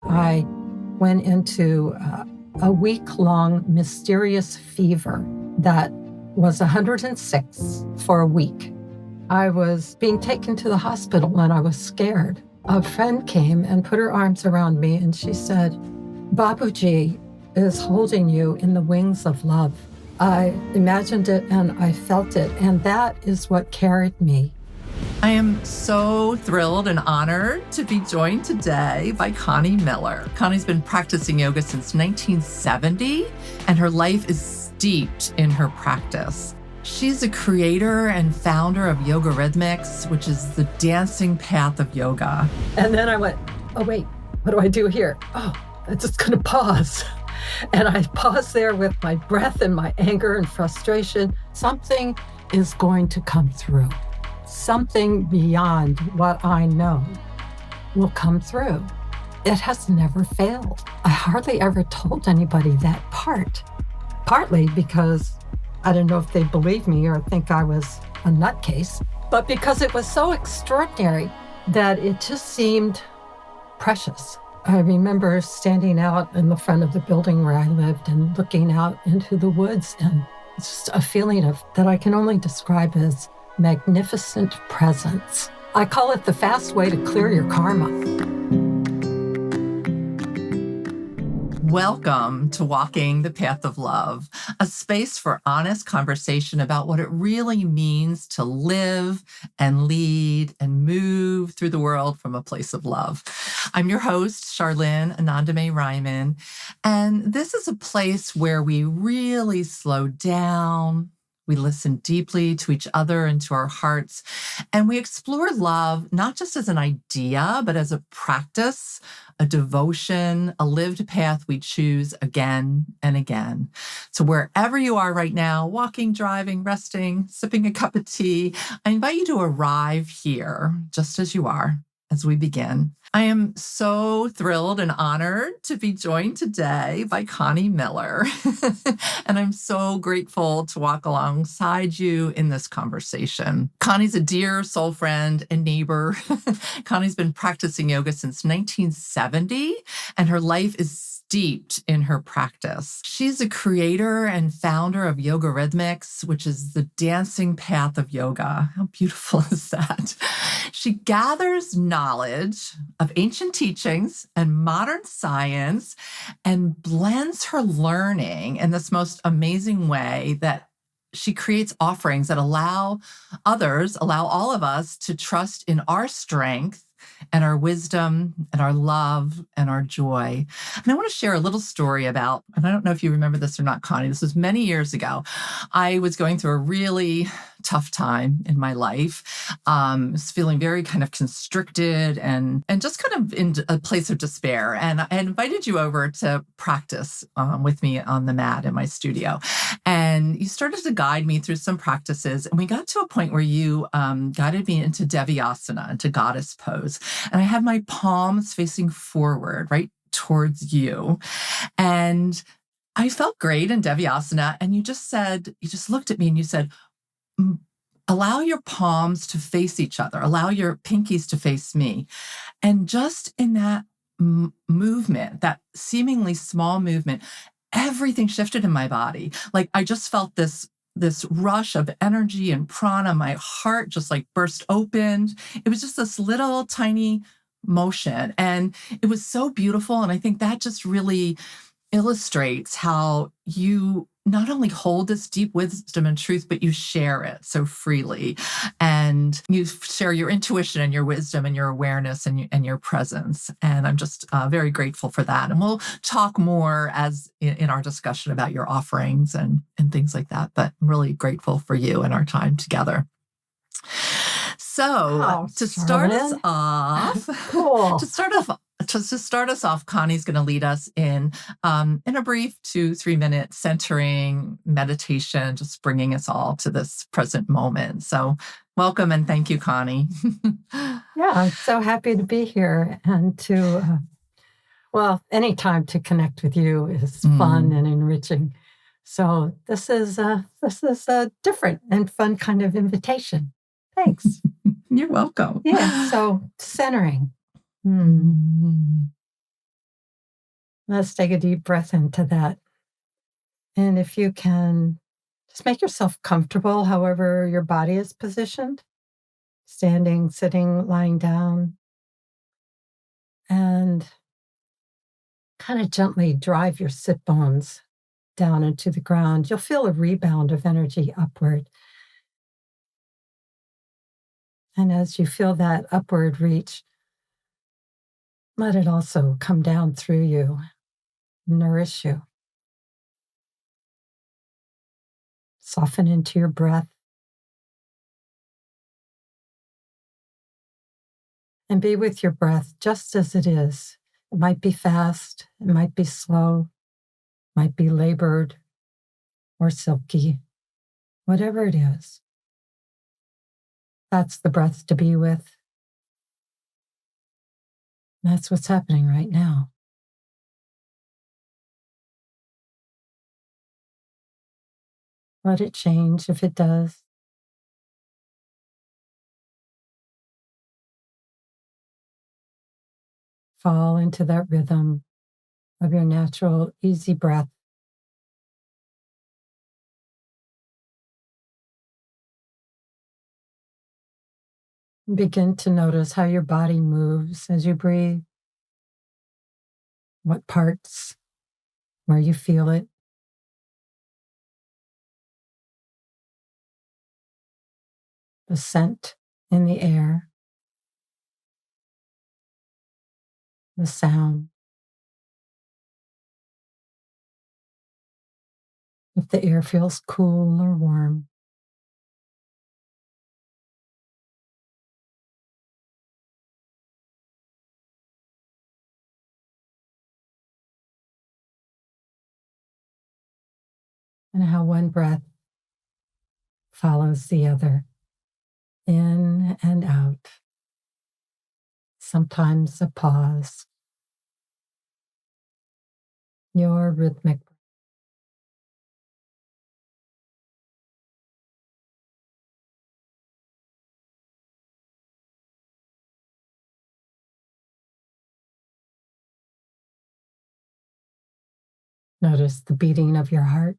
I went into a week-long mysterious fever that was 106 for a week. I was being taken to the hospital and I was scared. A friend came and put her arms around me and she said, "Babuji is holding you in the wings of love." I imagined it and I felt it, and that is what carried me. I am so thrilled and honored to be joined today by Connie Miller. Connie's been practicing yoga since 1970, and her life is steeped in her practice. She's a creator and founder of Yoga Rhythmics, which is the dancing path of yoga. And then I went, oh wait, what do I do here? Oh, I'm just gonna pause. And I paused there with my breath and my anger and frustration. Something is going to come through. Something beyond what I know will come through. It has never failed. I hardly ever told anybody that part, partly because I don't know if they believe me or think I was a nutcase, but because it was so extraordinary that it just seemed precious. I remember standing out in the front of the building where I lived and looking out into the woods, and it's just a feeling of that I can only describe as magnificent presence. I call it the fast way to clear your karma. Welcome to Walking the Path of Love, a space for honest conversation about what it really means to live and lead and move through the world from a place of love. I'm your host, Charlyn Anandame Ryman, and this is a place where we really slow down. We listen deeply to each other and to our hearts, and we explore love not just as an idea, but as a practice, a devotion, a lived path we choose again and again. So wherever you are right now, walking, driving, resting, sipping a cup of tea, I invite you to arrive here just as you are as we begin. I am so thrilled and honored to be joined today by Connie Miller. And I'm so grateful to walk alongside you in this conversation. Connie's a dear soul friend and neighbor. Connie's been practicing yoga since 1970, and her life is steeped in her practice. She's a creator and founder of Yoga Rhythmics, which is the dancing path of yoga. How beautiful is that? She gathers knowledge of ancient teachings and modern science and blends her learning in this most amazing way that she creates offerings that allow all of us to trust in our strength and our wisdom and our love and our joy. And I want to share a little story about, and I don't know if you remember this or not, Connie, this was many years ago. I was going through a really tough time in my life. Was feeling very kind of constricted and just kind of in a place of despair. And I invited you over to practice with me on the mat in my studio. And you started to guide me through some practices. And we got to a point where you guided me into Devyasana, into goddess pose. And I had my palms facing forward, right towards you. And I felt great in Devyasana. And you just looked at me and you said, allow your palms to face each other. Allow your pinkies to face me. And just in that movement, that seemingly small movement, everything shifted in my body. Like I just felt this rush of energy and prana. My heart just like burst open. It was just this little tiny motion. And it was so beautiful. And I think that just really illustrates how you not only hold this deep wisdom and truth, but you share it so freely. And you share your intuition and your wisdom and your awareness and your presence. And I'm just very grateful for that. And we'll talk more as in our discussion about your offerings and things like that. But I'm really grateful for you and our time together. So to start us off, Cool. To start us off, Connie's going to lead us in a brief 2-3 minute centering meditation, just bringing us all to this present moment. So welcome and thank you, Connie. Yeah, I'm so happy to be here and to, anytime to connect with you is fun and enriching. So this is a different and fun kind of invitation. Thanks. You're welcome. Yeah, so centering. Let's take a deep breath into that. And if you can, just make yourself comfortable however your body is positioned, standing, sitting, lying down, and kind of gently drive your sit bones down into the ground. You'll feel a rebound of energy upward. And as you feel that upward reach, let it also come down through you, nourish you. Soften into your breath. And be with your breath just as it is. It might be fast, it might be slow, might be labored or silky, whatever it is. That's the breath to be with. That's what's happening right now. Let it change if it does. Fall into that rhythm of your natural, easy breath. Begin to notice how your body moves as you breathe. What parts, where you feel it. The scent in the air. The sound. If the air feels cool or warm. And how one breath follows the other, in and out. Sometimes a pause. Your rhythmic. Notice the beating of your heart.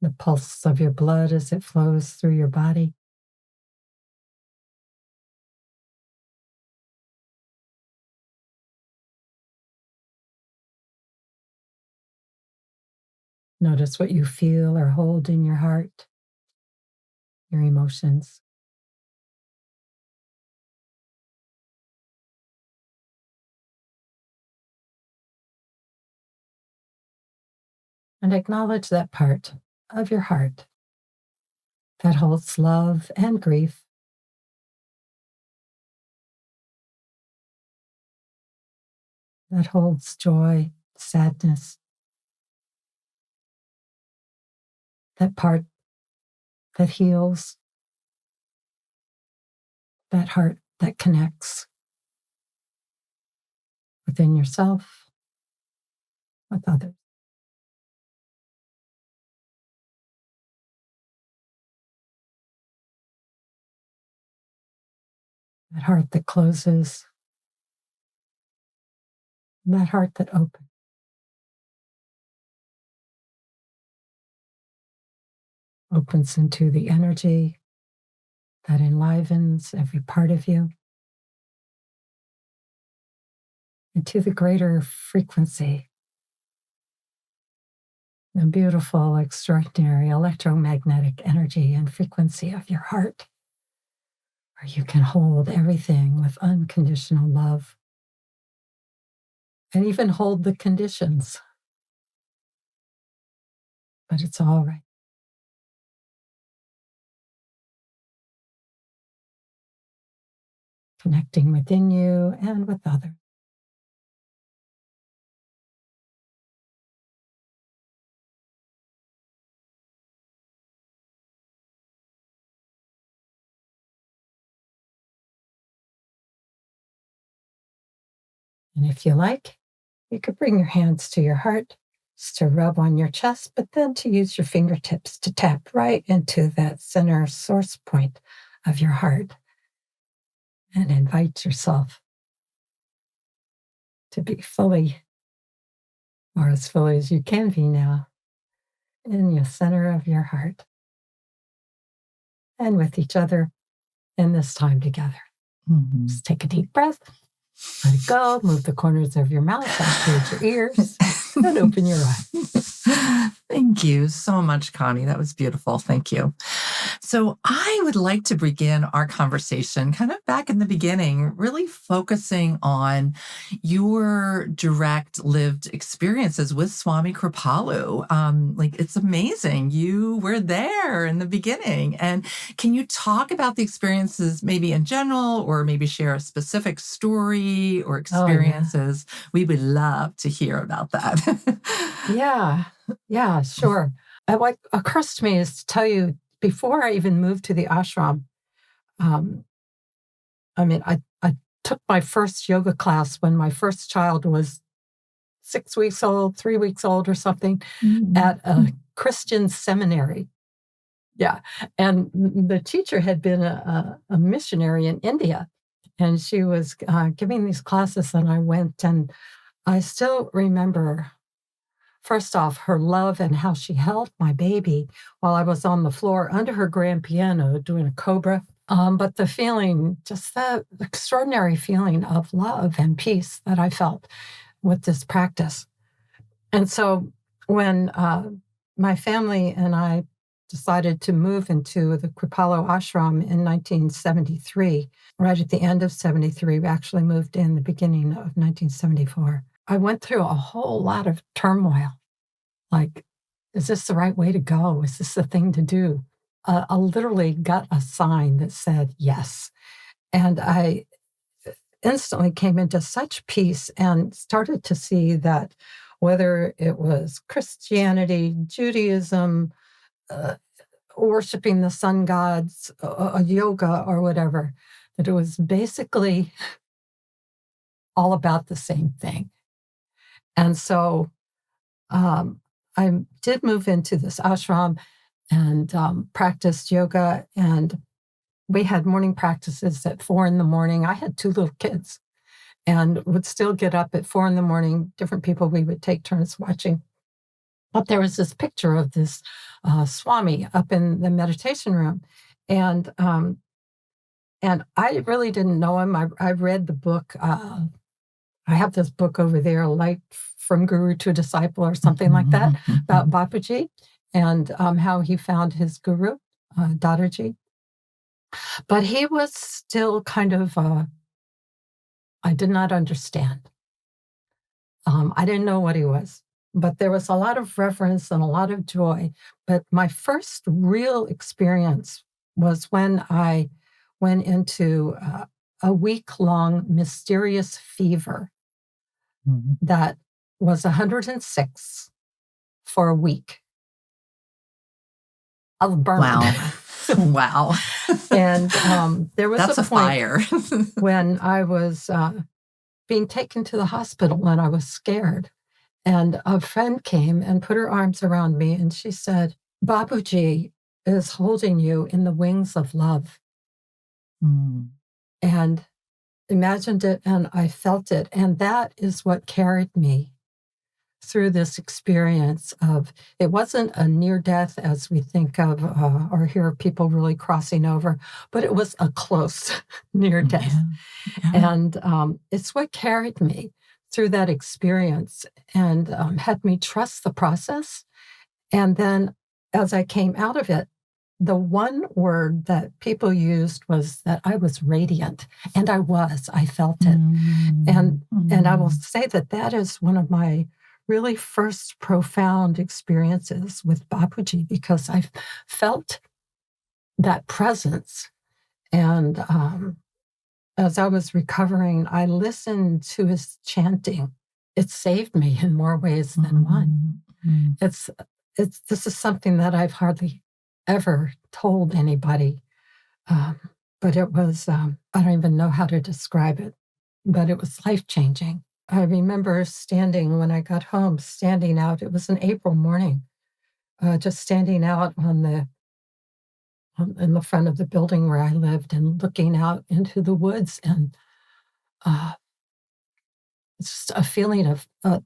The pulse of your blood as it flows through your body. Notice what you feel or hold in your heart, your emotions. And acknowledge that part of your heart that holds love and grief, that holds joy, sadness, that part that heals, that heart that connects within yourself, with others. That heart that closes, that heart that opens. Opens into the energy that enlivens every part of you, into the greater frequency, the beautiful, extraordinary electromagnetic energy and frequency of your heart, where you can hold everything with unconditional love and even hold the conditions. But it's all right. Connecting within you and with others. And if you like, you could bring your hands to your heart, just to rub on your chest, but then to use your fingertips to tap right into that center source point of your heart. and invite yourself to be fully, or as fully as you can be now, in the center of your heart and with each other in this time together. Mhm. Just take a deep breath, let it go, move the corners of your mouth back towards your ears, and open your eyes. Thank you so much, Connie. That was beautiful. Thank you. So I would like to begin our conversation kind of back in the beginning, really focusing on your direct lived experiences with Swami Kripalu. It's amazing. You were there in the beginning. And can you talk about the experiences maybe in general, or maybe share a specific story or experiences? Oh, yeah. We would love to hear about that. Yeah, sure. What occurs to me is to tell you, before I even moved to the ashram, I took my first yoga class when my first child was 6 weeks old, 3 weeks old or something, at a Christian seminary. Yeah. And the teacher had been a missionary in India, and she was giving these classes, and I went, and I still remember, first off, her love and how she held my baby while I was on the floor under her grand piano doing a cobra. But the feeling, just that extraordinary feeling of love and peace that I felt with this practice. And so when my family and I decided to move into the Kripalu ashram in 1973, right at the end of 73, we actually moved in the beginning of 1974. I went through a whole lot of turmoil. Like, is this the right way to go? Is this the thing to do? I literally got a sign that said yes. And I instantly came into such peace and started to see that whether it was Christianity, Judaism, worshiping the sun gods, yoga, or whatever, that it was basically all about the same thing. And so I did move into this ashram and practiced yoga. And we had morning practices at 4 a.m. I had 2 little kids and would still get up at 4 a.m. Different people we would take turns watching. But there was this picture of this Swami up in the meditation room. And I really didn't know him. I read the book. I have this book over there, Light from Guru to Disciple or something like that, about Bapuji and how he found his guru, Dadaji. But he was still kind of, I did not understand. I didn't know what he was, but there was a lot of reverence and a lot of joy. But my first real experience was when I went into a week-long mysterious fever that was 106 for a week. Of burn. Wow. Wow. And there was That's a a point fire. when I was being taken to the hospital and I was scared. And a friend came and put her arms around me and she said, Bapuji is holding you in the wings of love. And imagined it and I felt it. And that is what carried me through this experience of, it wasn't a near death as we think of or hear people really crossing over, but it was a close near death. Yeah. And it's what carried me through that experience and had me trust the process. And then as I came out of it, the one word that people used was that I was radiant, and I was. I felt it. And I will say that that is one of my really first profound experiences with Bapuji, because I felt that presence. And as I was recovering, I listened to his chanting. It saved me in more ways than one. This is something that I've hardly ever told anybody. But it was, I don't even know how to describe it, but it was life-changing. I remember standing, when I got home, standing out, it was an April morning, just standing out on the in the front of the building where I lived and looking out into the woods. And it's just a feeling of that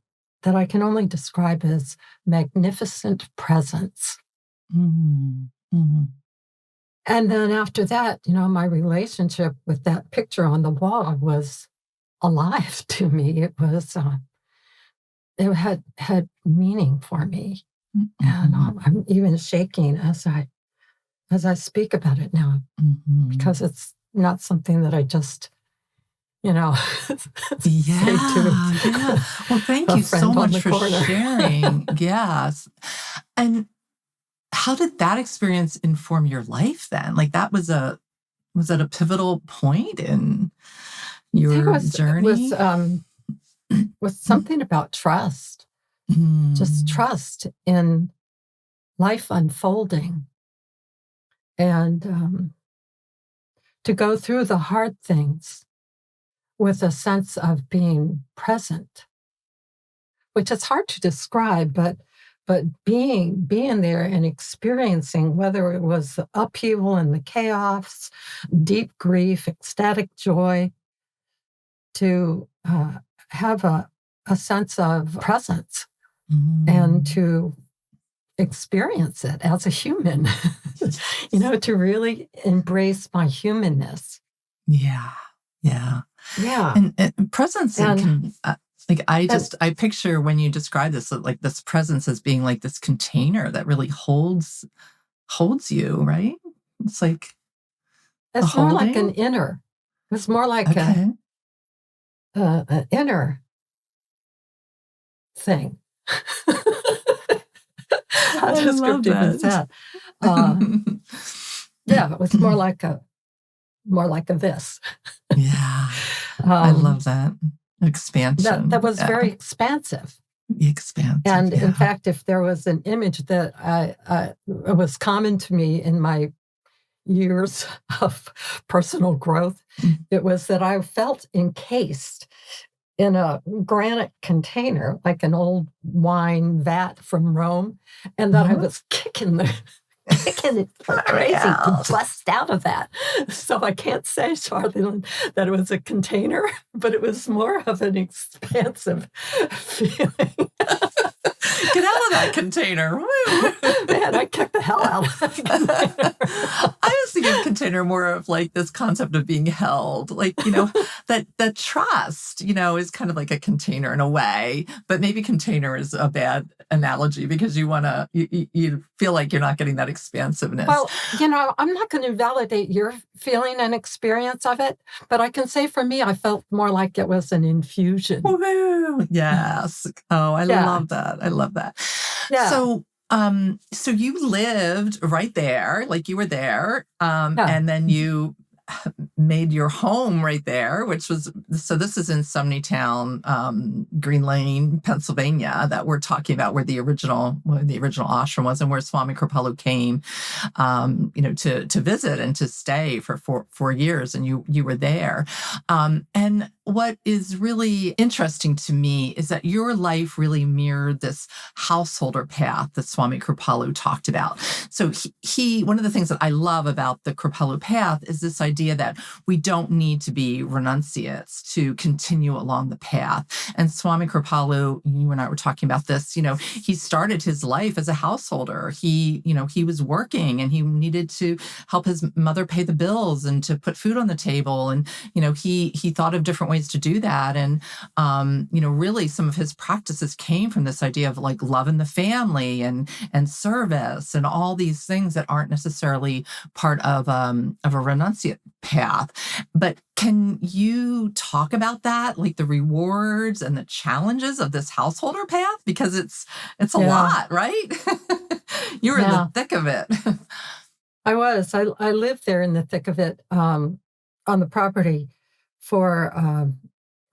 I can only describe as magnificent presence. Mm-hmm. Mm-hmm. And then after that, my relationship with that picture on the wall was alive to me. It was, it had meaning for me. Mm-hmm. And I'm even shaking as I speak about it now, because it's not something that I just, say to Well, thank you so much for sharing. Yes. And how did that experience inform your life then? Like that was it a pivotal point in your journey? It was something about trust, just trust in life unfolding, and to go through the hard things with a sense of being present, which is hard to describe, but being there and experiencing, whether it was the upheaval and the chaos, deep grief, ecstatic joy, to have a sense of presence and to experience it as a human, to really embrace my humanness. Yeah. And presence can... I picture when you describe this, like this presence as being like this container that really holds you, right? It's like it's more like an inner. It's more like an inner thing. How descriptive is that? It was more like a this. Yeah, I love that. Expansion. That was very expansive. Expansive. And in fact, if there was an image that it was common to me in my years of personal growth, it was that I felt encased in a granite container, like an old wine vat from Rome, and that I was kicking it crazy to bust out of that. So I can't say, Charlyn, that it was a container, but it was more of an expansive feeling. Get out of that container. Woo. Man, I kicked the hell out of that container. I was thinking of container more of like this concept of being held. Like, that trust, is kind of like a container in a way, but maybe container is a bad analogy because you want to, you feel like you're not getting that expansiveness. Well, I'm not going to validate your feeling and experience of it, but I can say for me, I felt more like it was an infusion. Woo-hoo. Yes. Oh, I love that. I love that. Yeah. So you lived right there, like you were there, and then you made your home right there, so this is in Summertown, Green Lane, Pennsylvania, that we're talking about, where the original ashram was, and where Swami Kripalu came, to visit and to stay for 4 years, and you were there. And what is really interesting to me is that your life really mirrored this householder path that Swami Kripalu talked about. So one of the things that I love about the Kripalu path is this idea that we don't need to be renunciates to continue along the path. And Swami Kripalu, you and I were talking about this, he started his life as a householder. He was working and he needed to help his mother pay the bills and to put food on the table. And, he thought of different ways to do that. And, really some of his practices came from this idea of like love in the family and service and all these things that aren't necessarily part of a renunciate path. But can you talk about that, like the rewards and the challenges of this householder path? Because it's a lot, right? You were in the thick of it. I was. I lived there in the thick of it, on the property for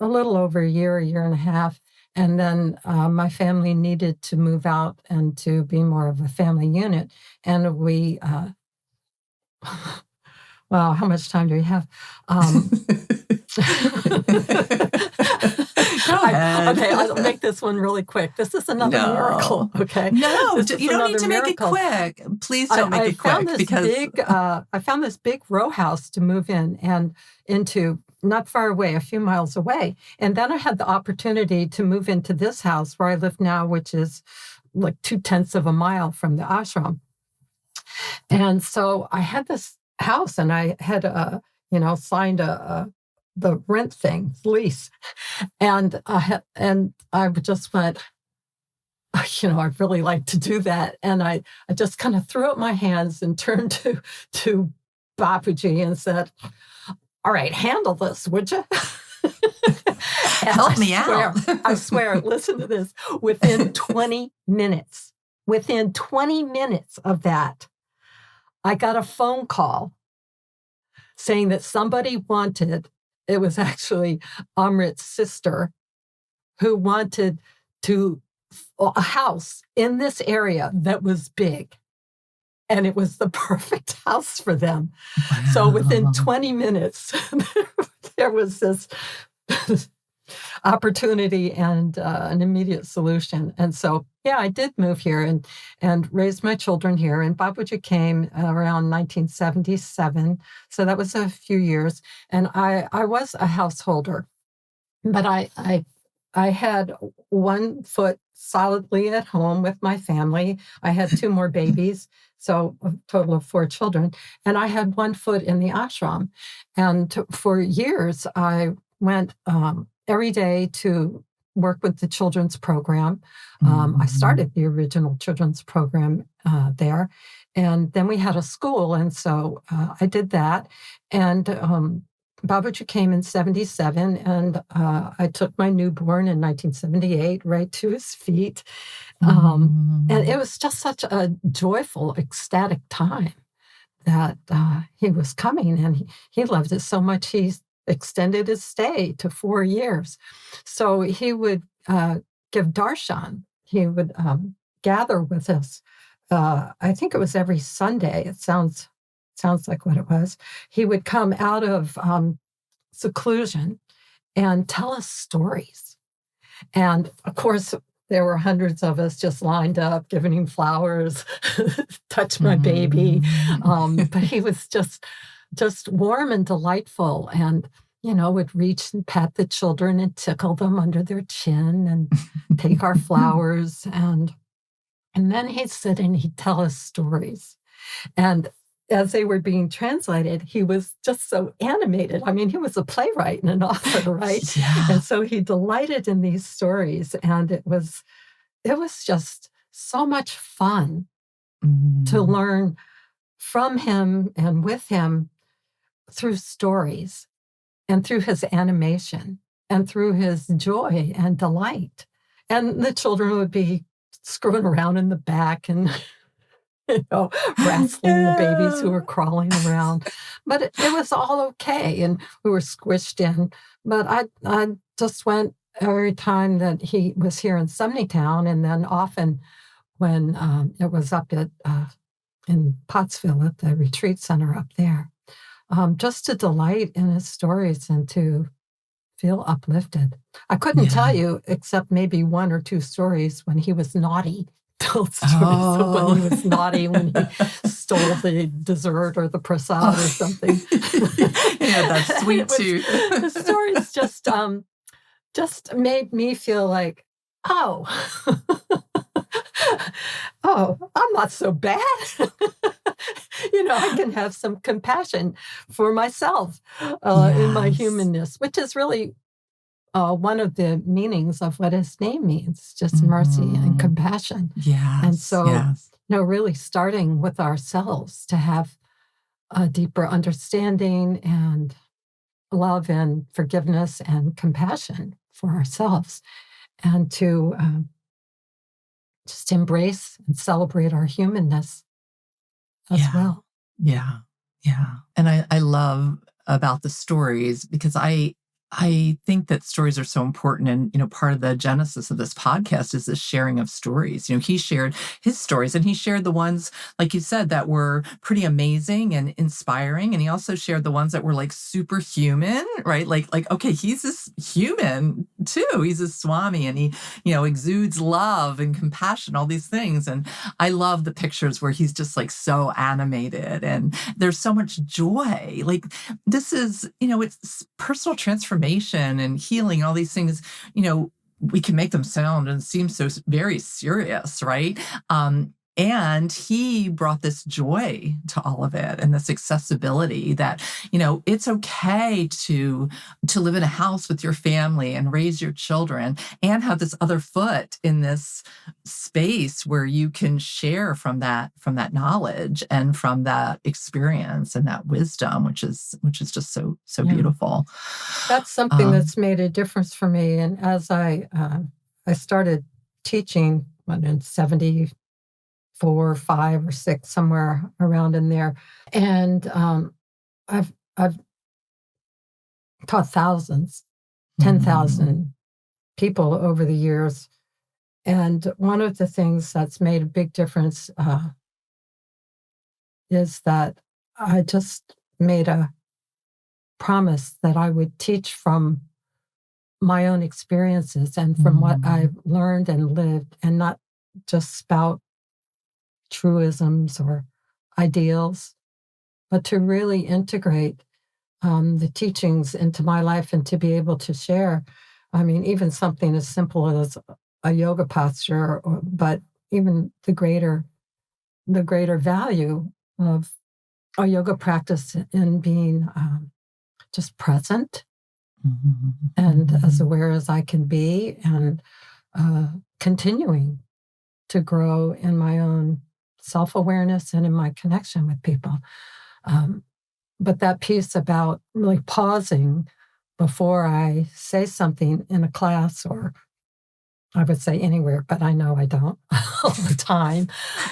a little over a year and a half. And then my family needed to move out and to be more of a family unit. And we, wow, how much time do we have? Go ahead. I'll make this one really quick. This is another miracle, okay? No, This is you don't need to miracle. make it quick. Please don't make it quick I found this big row house to move in and into, not far away, a few miles away. And then I had the opportunity to move into this house where I live now, which is like 2/10 of a mile from the ashram. And so I had this house and I had, signed the rent thing, lease. And I just went, I'd really like to do that. And I just kind of threw up my hands and turned to Bapuji and said, all right, handle this, would you? Help me out. I swear, listen to this. Within 20 minutes of that, I got a phone call saying that somebody wanted, it was actually Amrit's sister, who wanted a house in this area that was big. And it was the perfect house for them. Wow. So within 20 minutes, there was this opportunity and an immediate solution. And so, yeah, I did move here and raised my children here. And Bapuji came around 1977. So that was a few years. And I was a householder, but I had one foot solidly at home with my family. I had 2 more babies, so a total of 4 children. And I had 1 foot in the ashram. And for years, I went every day to work with the children's program. I started the original children's program there. And then we had a school. And so I did that. And Babaji came in 77, and I took my newborn in 1978 right to his feet. And it was just such a joyful, ecstatic time that he was coming, and he loved it so much he extended his stay to 4 years. So he would give darshan. He would gather with us. I think it was every Sunday. It sounds like what it was. He would come out of seclusion and tell us stories. And of course, there were hundreds of us just lined up, giving him flowers, touch my baby. But he was just warm and delightful, and, would reach and pat the children and tickle them under their chin and take our flowers. And then he'd sit and he'd tell us stories. And as they were being translated, he was just so animated. I mean, he was a playwright and an author, right? Yeah. And so he delighted in these stories. And it was just so much fun to learn from him and with him through stories and through his animation and through his joy and delight. And the children would be screwing around in the back and wrestling the babies who were crawling around. But it was all okay, and we were squished in. But I just went every time that he was here in Summertown, and then often when it was up at in Pottsville at the retreat center up there, just to delight in his stories and to feel uplifted. I couldn't tell you except maybe 1 or 2 stories when he was naughty. Told stories of when he was naughty, when he stole the dessert or the prasad or something. Yeah, that's sweet too. The stories just made me feel like, oh, I'm not so bad. I can have some compassion for myself in my humanness, which is really one of the meanings of what his name means, just mercy and compassion. Yes, and so, really starting with ourselves to have a deeper understanding and love and forgiveness and compassion for ourselves, and to just embrace and celebrate our humanness as well. Yeah. And I love about the stories, because I think that stories are so important. And, part of the genesis of this podcast is this sharing of stories. He shared his stories, and he shared the ones, like you said, that were pretty amazing and inspiring. And he also shared the ones that were like superhuman, right? Like, okay, he's this human too. He's a Swami, and he, exudes love and compassion, all these things. And I love the pictures where he's just like so animated and there's so much joy. Like this is, it's personal transformation and healing, all these things, we can make them sound and seem so very serious, right? And he brought this joy to all of it and this accessibility that, it's okay to live in a house with your family and raise your children and have this other foot in this space where you can share from that knowledge and from that experience and that wisdom, which is just so beautiful. That's something that's made a difference for me. And as I started teaching in 74, 5 or 6, somewhere around in there. And I've taught thousands, 10,000 people over the years. And one of the things that's made a big difference is that I just made a promise that I would teach from my own experiences and from what I've learned and lived, and not just spout truisms or ideals, but to really integrate the teachings into my life and to be able to share. I mean, even something as simple as a yoga posture, but even the greater value of a yoga practice in being just present and as aware as I can be, and continuing to grow in my own self-awareness and in my connection with people. But that piece about really pausing before I say something in a class, or I would say anywhere, but I know I don't all the time.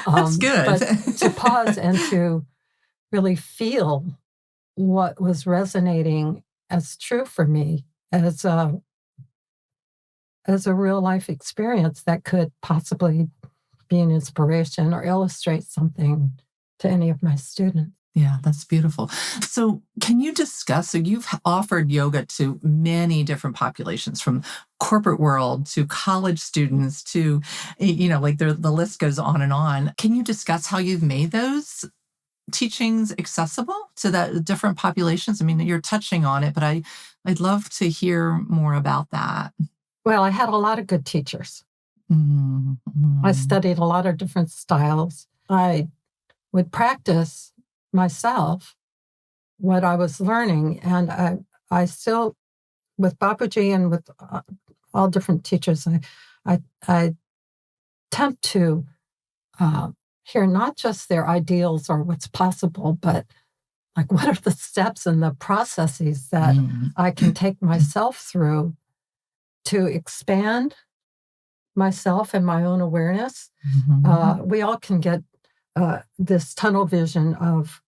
That's good. But to pause and to really feel what was resonating as true for me, as a real life experience that could possibly be an inspiration or illustrate something to any of my students. Yeah, that's beautiful. So can you discuss, so you've offered yoga to many different populations, from corporate world to college students to, like the list goes on and on. Can you discuss how you've made those teachings accessible to that different populations? I mean, you're touching on it, but I'd love to hear more about that. Well, I had a lot of good teachers. Mm-hmm. I studied a lot of different styles. I would practice myself what I was learning. And I still, with Babaji and with all different teachers, I attempt to hear not just their ideals or what's possible, but like what are the steps and the processes that I can take myself through to expand myself and my own awareness. We all can get this tunnel vision of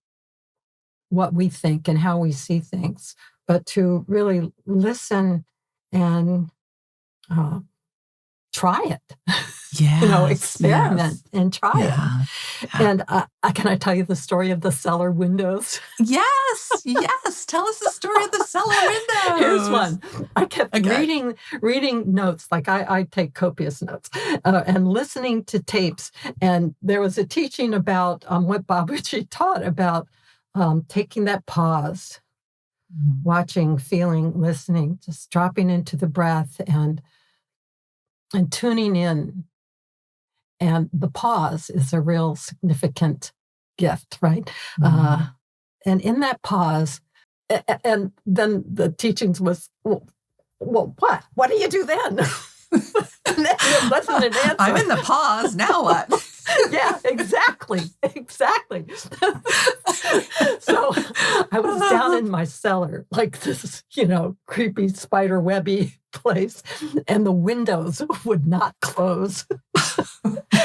what we think and how we see things, but to really listen and try it. Experiment and try it. Yeah. And can I tell you the story of the cellar windows? Yes. Tell us the story of the cellar windows. Here's one. I kept reading notes. Like I take copious notes and listening to tapes. And there was a teaching about what Babaji taught about taking that pause, watching, feeling, listening, just dropping into the breath and tuning in. And the pause is a real significant gift, right? And in that pause, and then the teachings was, well, what? What do you do then? And then there wasn't an answer. I'm in the pause, now what? Yeah, exactly. So I was down in my cellar, like this, creepy spider webby place, and the windows would not close.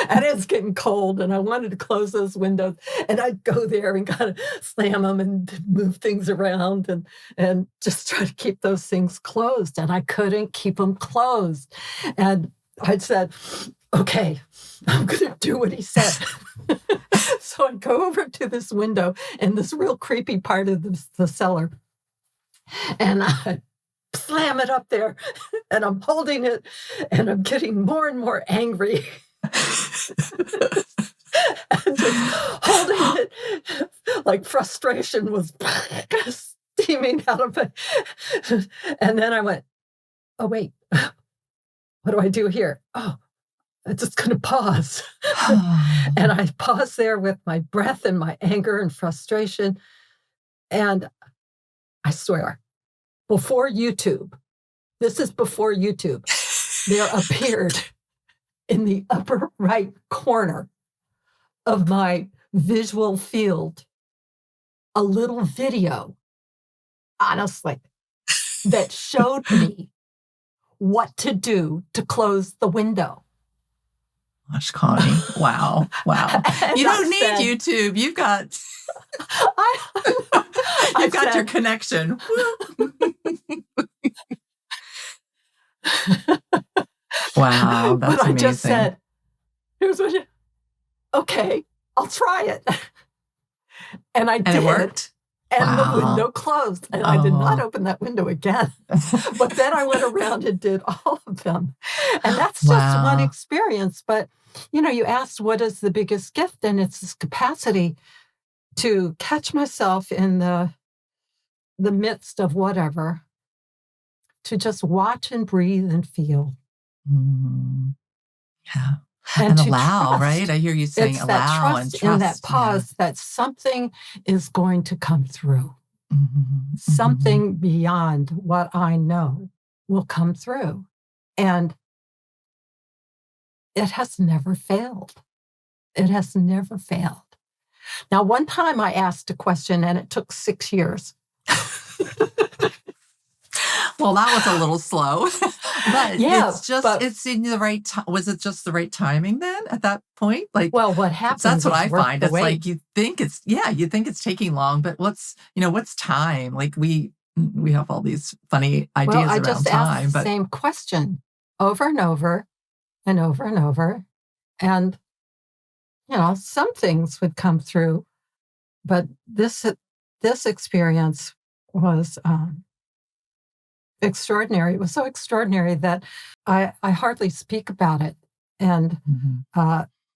And it's getting cold, and I wanted to close those windows, and I'd go there and kind of slam them and move things around and just try to keep those things closed. And I couldn't keep them closed. And I said, okay, I'm going to do what he said. So I go over to this window in this real creepy part of the cellar, and slam it up there. And I'm holding it and I'm getting more and more angry. And just holding it like frustration was steaming out of it. And then I went, oh, wait, what do I do here? Oh, I'm just going to pause. And I paused there with my breath and my anger and frustration. And I swear, before YouTube, this is before YouTube, there appeared in the upper right corner of my visual field a little video, honestly, that showed me what to do to close the window. Gosh, Connie. Wow. You don't need YouTube. You've got your connection. Wow, that's amazing. I just said, here's what okay, I'll try it. And I did. And it worked? And the window closed. And I did not open that window again. But then I went around and did all of them. And that's just one experience. But, you asked what is the biggest gift? And it's this capacity to catch myself in the midst of whatever, to just watch and breathe and feel. Mm-hmm. Yeah. And allow, trust. Right? I hear you saying it's allow that trust and trust. In that pause that something is going to come through. Mm-hmm. Something beyond what I know will come through. And it has never failed. It has never failed. Now, one time I asked a question and it took 6 years. Well, that was a little slow, but it's in the right time. Was it just the right timing then at that point? Well, what happens? That's what I find. It's like you think it's taking long, but what's time? Like we have all these funny ideas around time. I just asked the same question over and over and over and over. And, some things would come through, but this experience was, extraordinary. It was so extraordinary that I hardly speak about it, and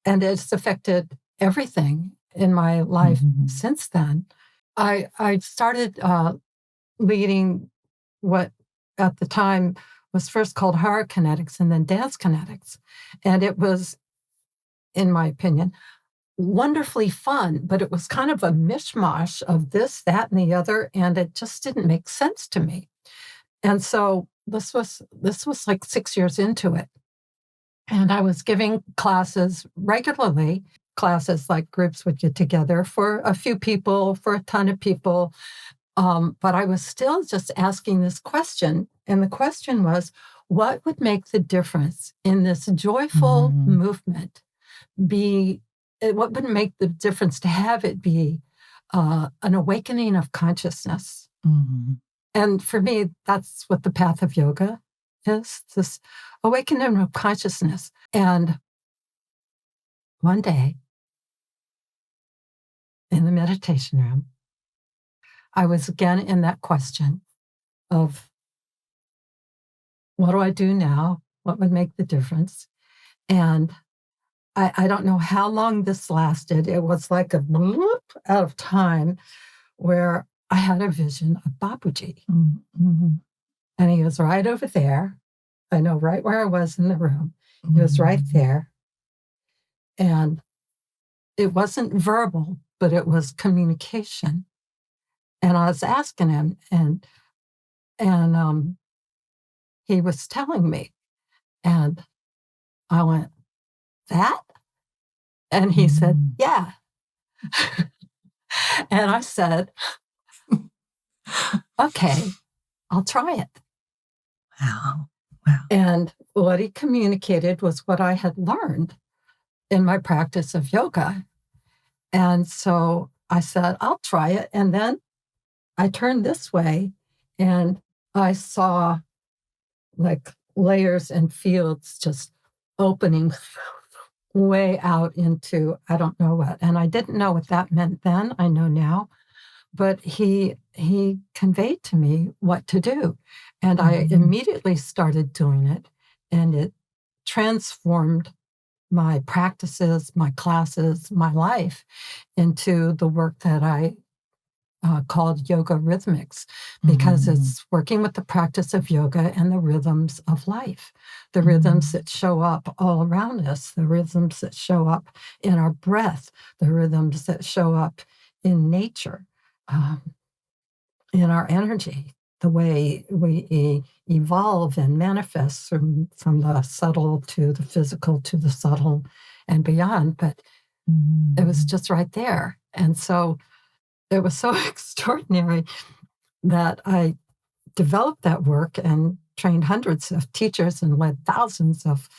it's affected everything in my life since then. I started leading what at the time was first called horror kinetics and then dance kinetics, and it was, in my opinion, wonderfully fun, but it was kind of a mishmash of this, that, and the other, and it just didn't make sense to me. And so this was like 6 years into it. And I was giving classes regularly, classes like groups would get together for a few people, for a ton of people. But I was still just asking this question. And the question was, what would make the difference in this joyful movement what would make the difference to have it be an awakening of consciousness? Mm-hmm. And for me, that's what the path of yoga is, this awakening of consciousness. And one day, in the meditation room, I was again in that question of, what do I do now? What would make the difference? And I don't know how long this lasted. It was like a bloop out of time where I had a vision of Babuji. Mm-hmm. And he was right over there. I know right where I was in the room. He was right there. And it wasn't verbal, but it was communication. And I was asking him, and he was telling me. And I went, that? And he said, yeah. And I said, okay, I'll try it. Wow. And what he communicated was what I had learned in my practice of yoga. And so I said, I'll try it. And then I turned this way and I saw like layers and fields just opening way out into, I don't know what. And I didn't know what that meant then. I know now. but he conveyed to me what to do. And I immediately started doing it, and it transformed my practices, my classes, my life into the work that I called Yoga Rhythmics, because it's working with the practice of yoga and the rhythms of life, the rhythms that show up all around us, the rhythms that show up in our breath, the rhythms that show up in nature, in our energy, the way we evolve and manifest from the subtle to the physical to the subtle and beyond. But it was just right there. And so it was so extraordinary that I developed that work and trained hundreds of teachers and led thousands of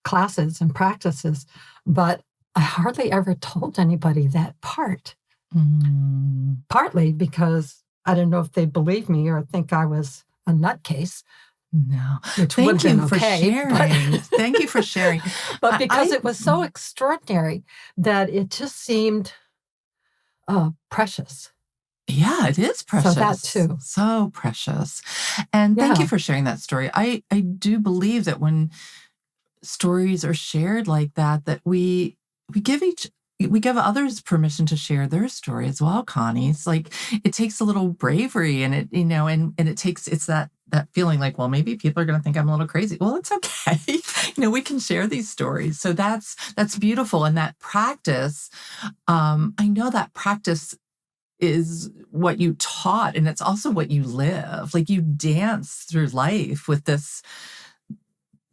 classes and practices. But I hardly ever told anybody that part, partly because I don't know if they believe me or think I was a nutcase. No. Thank you for sharing. Thank you for sharing. But because it was so extraordinary that it just seemed precious. Yeah, it is precious. So that too. So precious. And thank you for sharing that story. I do believe that when stories are shared like that, that we give others permission to share their story as well, Connie. It's like, it takes a little bravery, and it, and it's that feeling like, well, maybe people are going to think I'm a little crazy. Well, it's okay. We can share these stories. So that's beautiful. And that practice, I know that practice is what you taught, and it's also what you live. Like, you dance through life with this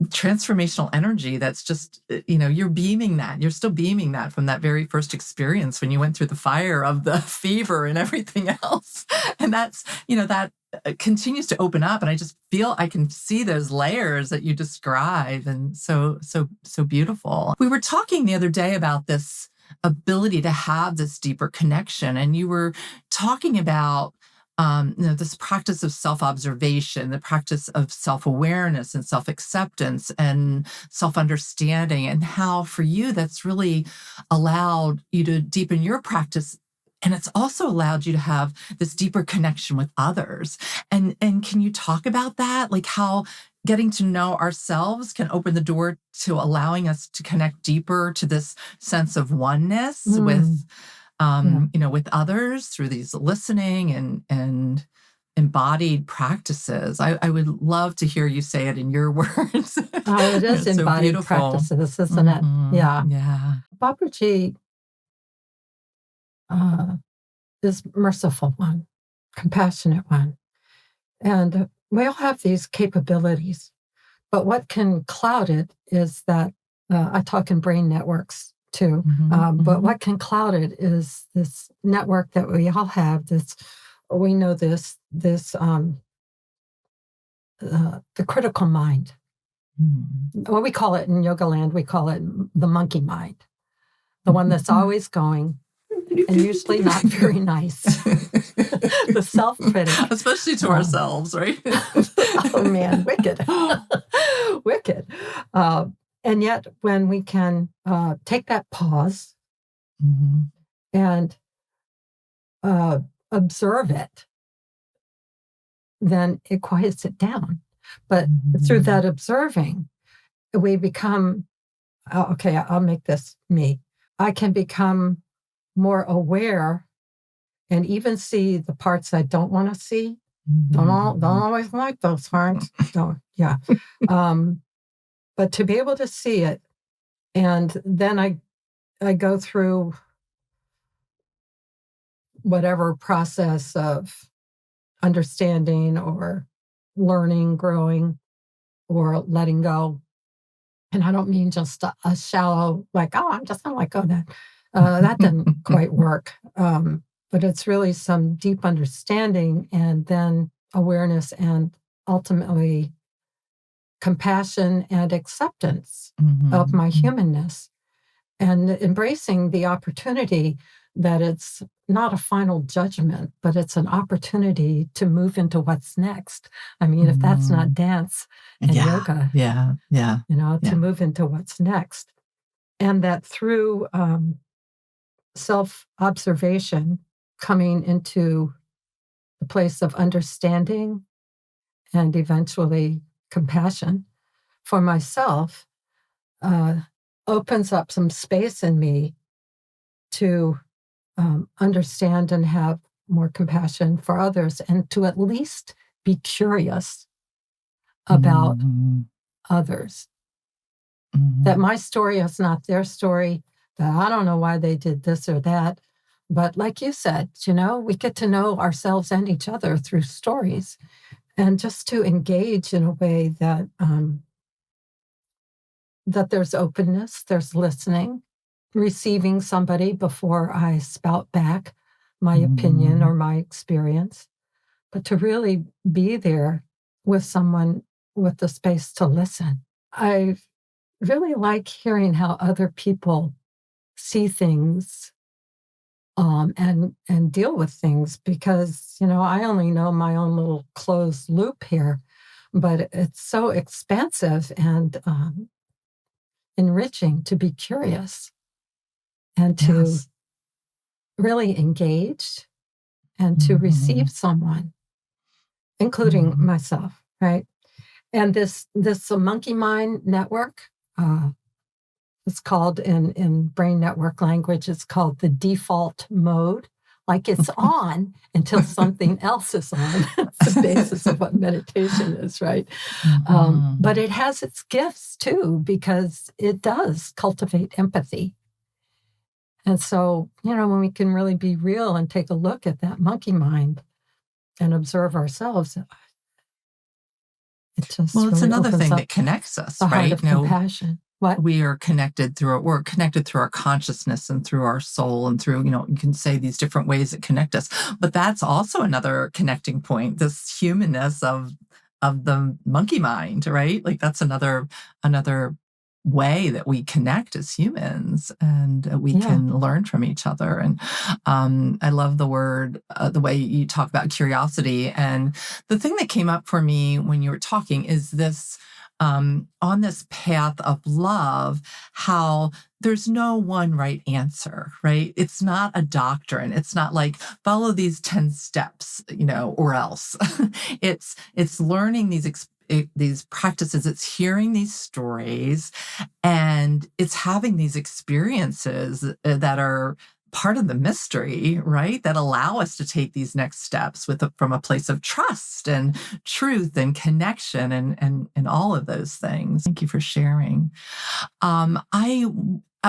transformational energy that's just, you're beaming that. You're still beaming that from that very first experience when you went through the fire of the fever and everything else. And that's, that continues to open up. And I just feel I can see those layers that you describe. And so beautiful. We were talking the other day about this ability to have this deeper connection. And you were talking about this practice of self-observation, the practice of self-awareness and self-acceptance and self-understanding, and how for you that's really allowed you to deepen your practice. And it's also allowed you to have this deeper connection with others. And can you talk about that? Like, how getting to know ourselves can open the door to allowing us to connect deeper to this sense of oneness with with others through these listening and embodied practices. I would love to hear you say it in your words. Oh, it is embodied practices, isn't it? Yeah. Yeah. Babaji is merciful one, compassionate one. And we all have these capabilities. But what can cloud it is that, I talk in brain networks too, but what can cloud it is this network that we all have, we know this, the critical mind. Well, we call it in yoga land, we call it the monkey mind, the one that's always going and usually not very nice. The self-critic. Especially to ourselves, right? Oh man, wicked. Wicked. And yet when we can take that pause and observe it, then it quiets it down. But through that observing, we become, okay, I'll make this me. I can become more aware and even see the parts I don't want to see. Don't always like those parts. Yeah. But to be able to see it, and then I go through whatever process of understanding or learning, growing, or letting go. And I don't mean just a shallow, like, oh, I'm just going to let go of that. That didn't quite work. But it's really some deep understanding and then awareness and ultimately compassion and acceptance of my humanness, and embracing the opportunity that it's not a final judgment, but it's an opportunity to move into what's next. I mean, if that's not dance and yoga, to move into what's next. And that through self-observation, coming into the place of understanding and eventually compassion for myself opens up some space in me to understand and have more compassion for others, and to at least be curious about others. That my story is not their story, that I don't know why they did this or that. But like you said, we get to know ourselves and each other through stories, and just to engage in a way that that there's openness, there's listening, receiving somebody before I spout back my opinion or my experience, but to really be there with someone with the space to listen. I really like hearing how other people see things and deal with things, because, I only know my own little closed loop here, but it's so expansive and enriching to be curious and to really engage and to receive someone, including myself, right? And this monkey mind network, it's called in brain network language, it's called the default mode. Like it's on until something else is on. That's the basis of what meditation is, right? But it has its gifts too, because it does cultivate empathy. And so, when we can really be real and take a look at that monkey mind and observe ourselves, it just it's really another thing opens that connects us, the right? heart of compassion. What? We're connected through our consciousness and through our soul and through, you can say these different ways that connect us. But that's also another connecting point, this humanness of the monkey mind, right? Like that's another way that we connect as humans, and we can learn from each other. And I love the word, the way you talk about curiosity. And the thing that came up for me when you were talking is this, on this path of love, how there's no one right answer, right? It's not a doctrine. It's not like follow these 10 steps, or else. It's learning these practices. It's hearing these stories, and it's having these experiences that are part of the mystery, right? That allow us to take these next steps from a place of trust and truth and connection and all of those things. Thank you for sharing.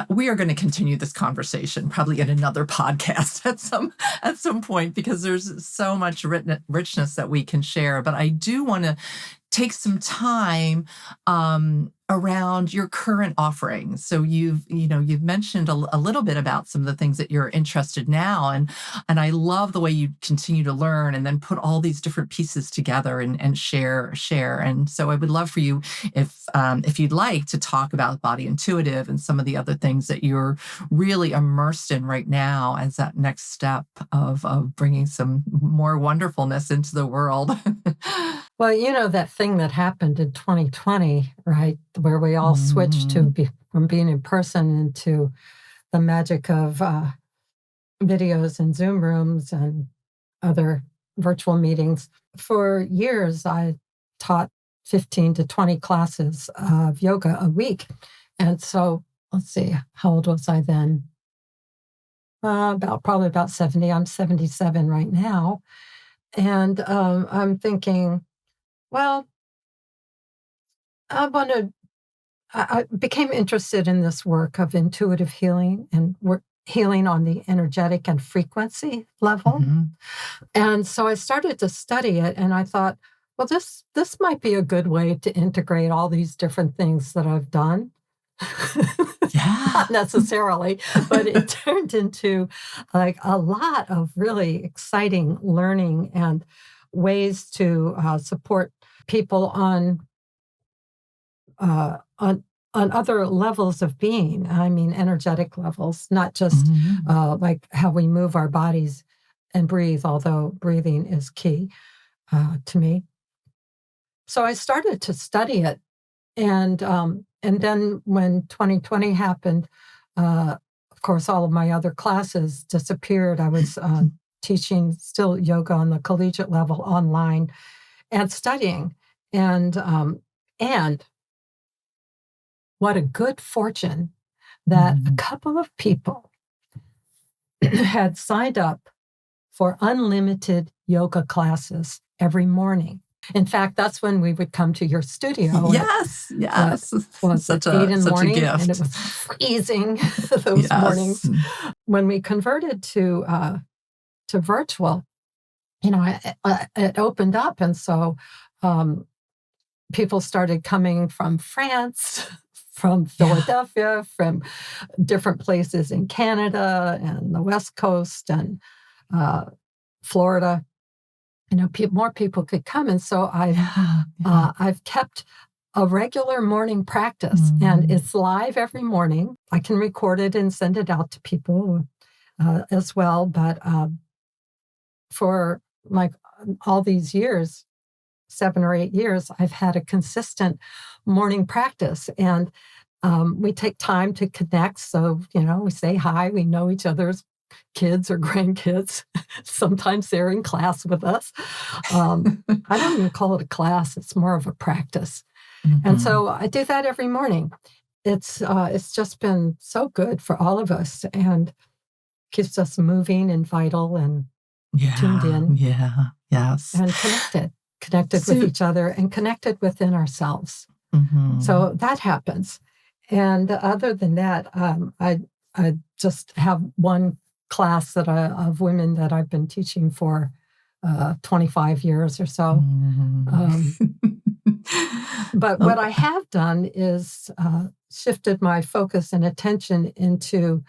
We are going to continue this conversation probably in another podcast at some point, because there's so much richness that we can share. But I do want to take some time around your current offerings. So you've mentioned a little bit about some of the things that you're interested now, and I love the way you continue to learn and then put all these different pieces together and share. And so I would love for you, if you'd like, to talk about Body Intuitive and some of the other things that you're really immersed in right now as that next step of bringing some more wonderfulness into the world. Well, that thing that happened in 2020, right, where we all switched from being in person into the magic of videos and Zoom rooms and other virtual meetings. For years, I taught 15 to 20 classes of yoga a week. And so, let's see, how old was I then? Probably about 70. I'm 77 right now. And I'm thinking, well, I became interested in this work of intuitive healing and healing on the energetic and frequency level. And so I started to study it, and I thought, well, this might be a good way to integrate all these different things that I've done. Not necessarily, but it turned into like a lot of really exciting learning and ways to support people on other levels of being. I mean, energetic levels, not just like how we move our bodies and breathe, although breathing is key to me. So I started to study it. And then when 2020 happened, of course, all of my other classes disappeared. I was teaching still yoga on the collegiate level online and studying. And what a good fortune that a couple of people had signed up for unlimited yoga classes every morning. In fact, that's when we would come to your studio. Yes. Was such 8 in the morning, a gift. and it was freezing those mornings. When we converted to virtual, it opened up, and so people started coming from France, from Philadelphia, from different places in Canada and the West Coast and Florida. More people could come, and so I've kept a regular morning practice, and it's live every morning. I can record it and send it out to people as well. But for like all these years, 7 or 8 years, I've had a consistent morning practice, and we take time to connect. So, we say hi, we know each other's kids or grandkids. Sometimes they're in class with us. I don't even call it a class. It's more of a practice. And so I do that every morning. It's just been so good for all of us and keeps us moving and vital and tuned in. Yeah. Yes. And connected with each other and connected within ourselves. So that happens. And other than that, I just have one class of women that I've been teaching for 25 years or so. But what I have done is shifted my focus and attention into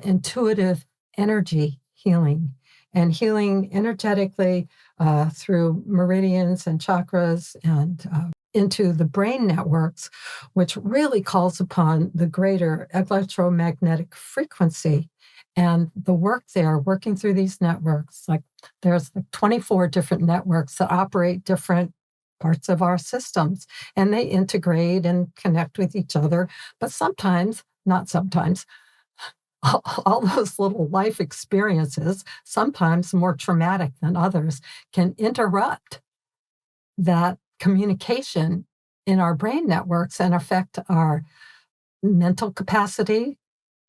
intuitive energy healing and healing energetically through meridians and chakras and into the brain networks, which really calls upon the greater electromagnetic frequency. And the work there, working through these networks, like there's 24 different networks that operate different parts of our systems, and they integrate and connect with each other. But sometimes, not sometimes, all those little life experiences, sometimes more traumatic than others, can interrupt that communication in our brain networks and affect our mental capacity,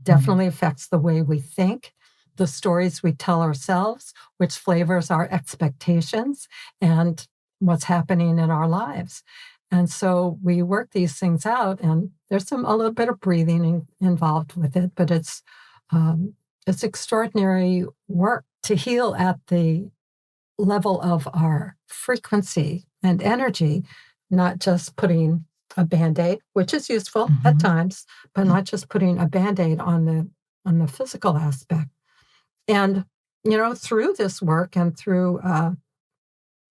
definitely affects the way we think, the stories we tell ourselves, which flavors our expectations and what's happening in our lives. And so we work these things out, and there's a little bit of breathing involved with it, but it's extraordinary work to heal at the level of our frequency and energy, not just putting a Band-Aid, which is useful at times, but not just putting a Band-Aid on the physical aspect. And, through this work and through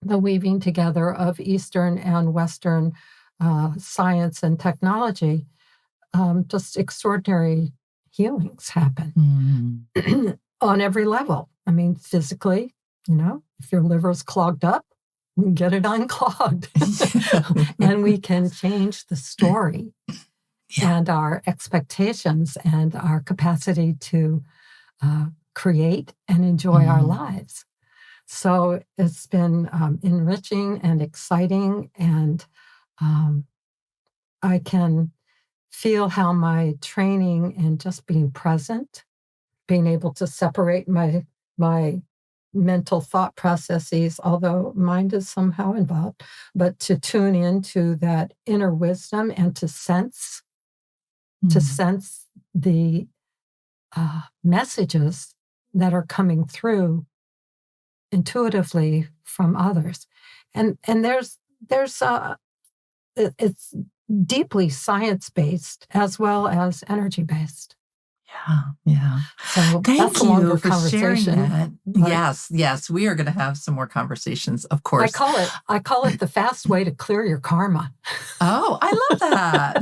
the weaving together of Eastern and Western science and technology, just extraordinary healings happen on every level. I mean, physically, if your liver's clogged up, we can get it unclogged and we can change the story and our expectations and our capacity to create and enjoy our lives. So it's been enriching and exciting, and I can feel how my training and just being present, being able to separate my mental thought processes, although mind is somehow involved, but to tune into that inner wisdom and to sense the messages that are coming through intuitively from others. And it's deeply science-based as well as energy-based. Yeah. So Thank you for sharing that. But Yes. We are going to have some more conversations, of course. I call it the fast way to clear your karma. Oh, I love that.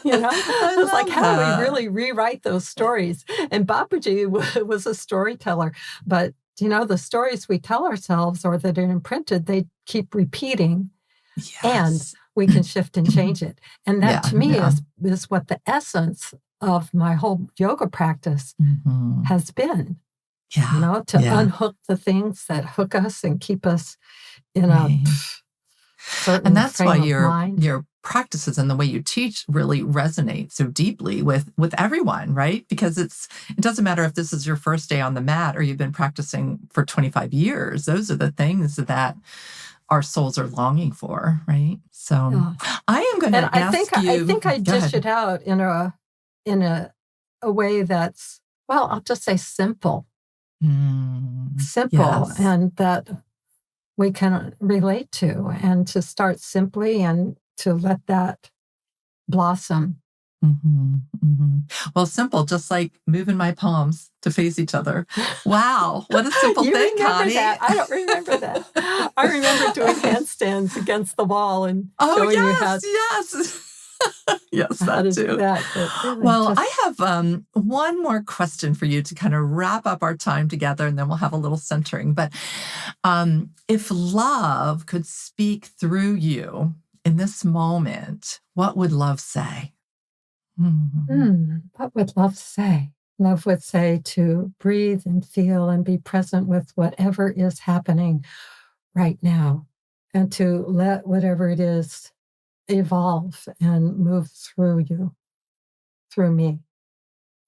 It's like, how do we really rewrite those stories? And Babaji was a storyteller, but the stories we tell ourselves or that are imprinted, they keep repeating, and we can shift and change it. And that to me is what the essence of my whole yoga practice has been. Yeah. to unhook the things that hook us and keep us in a certain And that's why frame of mind. your practices and the way you teach really resonate so deeply with everyone, right? Because it doesn't matter if this is your first day on the mat or you've been practicing for 25 years. Those are the things that our souls are longing for, right? So I am going to ask you. I think I dish it out in a way that's, well, I'll just say simple. Simple, yes. and that we can relate to, and to start simply and to let that blossom. Well, simple, just like moving my palms to face each other. Wow, what a simple thing, Connie. That? I don't remember that. I remember doing handstands against the wall and showing you how. Yes, that too. Well, I have one more question for you to kind of wrap up our time together, and then we'll have a little centering. But if love could speak through you in this moment, what would love say? What would love say? Love would say to breathe and feel and be present with whatever is happening right now, and to let whatever it is evolve and move through you, through me.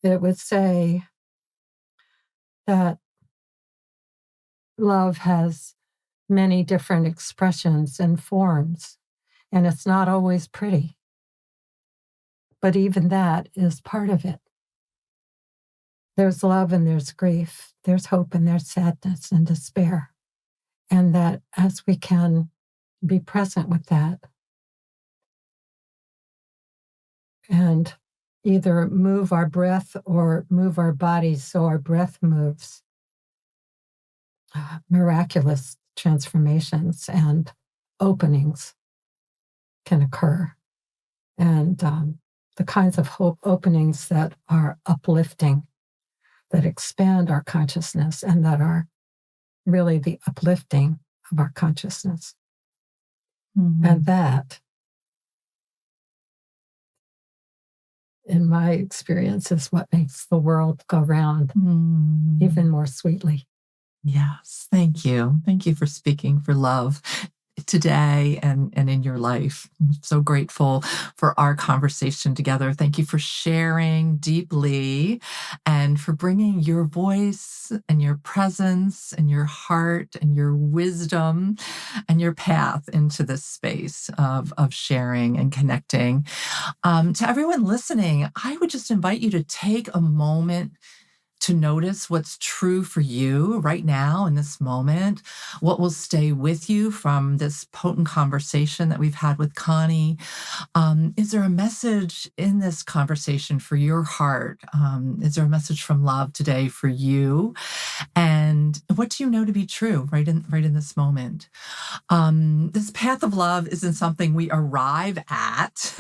It would say that love has many different expressions and forms, and it's not always pretty. But even that is part of it. There's love and there's grief. There's hope and there's sadness and despair. And that as we can be present with that and either move our breath or move our bodies so our breath moves, miraculous transformations and openings can occur. And the kinds of hope openings that are uplifting, that expand our consciousness, and that are really the uplifting of our consciousness. And that, in my experience, is what makes the world go round even more sweetly. Yes, thank you. Thank you for speaking for love today and in your life. I'm so grateful for our conversation together. Thank you for sharing deeply and for bringing your voice and your presence and your heart and your wisdom and your path into this space of sharing and connecting. To everyone listening, I would just invite you to take a moment to notice what's true for you right now in this moment, what will stay with you from this potent conversation that we've had with Connie. Is there a message in this conversation for your heart? Is there a message from love today for you? And what do you know to be true right in this moment? This path of love isn't something we arrive at.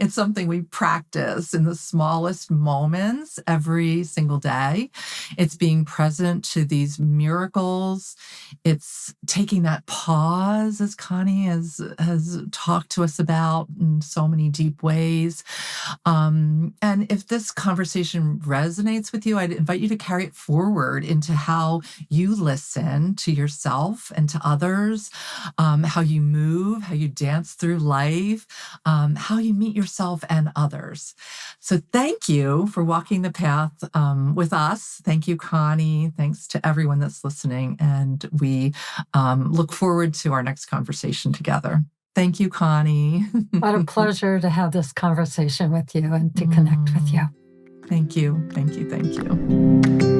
It's something we practice in the smallest moments every single day. It's being present to these miracles. It's taking that pause, as Connie has talked to us about in so many deep ways. And if this conversation resonates with you, I'd invite you to carry it forward into how you listen to yourself and to others, how you move, how you dance through life, how you meet yourself and others. So thank you for walking the path with us. Thank you, Connie. Thanks to everyone that's listening. And we look forward to our next conversation together. Thank you, Connie. What a pleasure to have this conversation with you and to connect with you. Thank you. Thank you. Thank you.